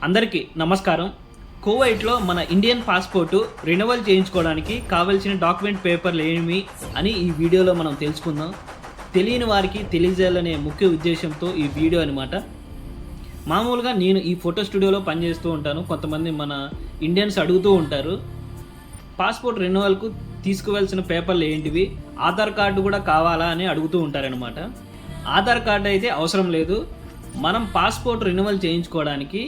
అందరికీ నమస్కారం. కువైట్లో మన ఇండియన్ పాస్పోర్టు రెన్యువల్ చేయించుకోవడానికి కావాల్సిన డాక్యుమెంట్ పేపర్లు ఏమి అని ఈ వీడియోలో మనం తెలుసుకుందాం. తెలియని వారికి తెలియజేయాలనే ముఖ్య ఉద్దేశంతో ఈ వీడియో అనమాట. మామూలుగా నేను ఈ ఫోటో స్టూడియోలో పనిచేస్తూ ఉంటాను. కొంతమంది మన ఇండియన్స్ అడుగుతూ ఉంటారు, పాస్పోర్ట్ రెన్యువల్కు తీసుకువెళ్ళాల్సిన పేపర్లు ఏంటివి, ఆధార్ కార్డు కూడా కావాలా అని అడుగుతూ ఉంటారనమాట. ఆధార్ కార్డు అయితే అవసరం లేదు. మనం పాస్పోర్ట్ రెన్యువల్ చేయించుకోవడానికి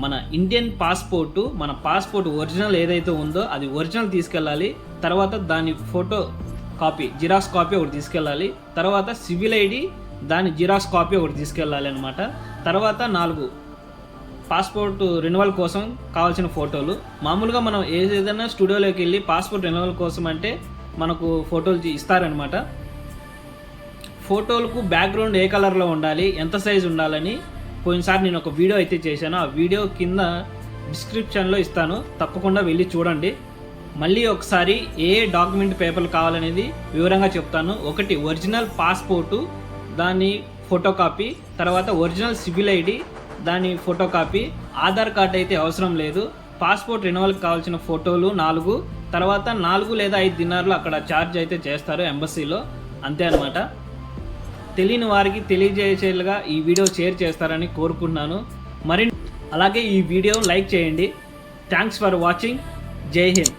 మన ఇండియన్ పాస్పోర్టు, మన పాస్పోర్ట్ ఒరిజినల్ ఏదైతే ఉందో అది ఒరిజినల్ తీసుకెళ్ళాలి. తర్వాత దాని ఫోటో కాపీ, జిరాక్స్ కాపీ ఒకటి తీసుకెళ్ళాలి. తర్వాత సివిల్ ఐడి, దాని జిరాక్స్ కాపీ ఒకటి తీసుకెళ్ళాలి అనమాట. తర్వాత 4 పాస్పోర్ట్ రెన్యువల్ కోసం కావాల్సిన ఫోటోలు. మామూలుగా మనం ఏదైనా స్టూడియోలోకి వెళ్ళి పాస్పోర్ట్ రెన్యువల్ కోసం అంటే మనకు ఫోటోలు ఇస్తారనమాట. ఫోటోలకు బ్యాక్గ్రౌండ్ ఏ కలర్లో ఉండాలి, ఎంత సైజు ఉండాలని పోయినసారి నేను ఒక వీడియో అయితే చేశాను. ఆ వీడియో కింద డిస్క్రిప్షన్లో ఇస్తాను, తప్పకుండా వెళ్ళి చూడండి. మళ్ళీ ఒకసారి ఏ డాక్యుమెంట్ పేపర్లు కావాలనేది వివరంగా చెప్తాను. ఒకటి ఒరిజినల్ పాస్పోర్టు, దాని ఫోటో కాపీ. తర్వాత ఒరిజినల్ సివిల్ ఐడి, దాని ఫోటో కాపీ. ఆధార్ కార్డు అయితే అవసరం లేదు. పాస్పోర్ట్ రెన్యువల్కి కావాల్సిన ఫోటోలు 4. తర్వాత 4 లేదా 5 దినార్లు అక్కడ ఛార్జ్ అయితే చేస్తారు ఎంబసీలో, అంతే అనమాట. తెలియని వారికి తెలియజేసేలాగా ఈ వీడియో షేర్ చేస్తారని కోరుకుంటున్నాను. అలాగే ఈ వీడియో లైక్ చేయండి. Thanks for watching. జై హింద్.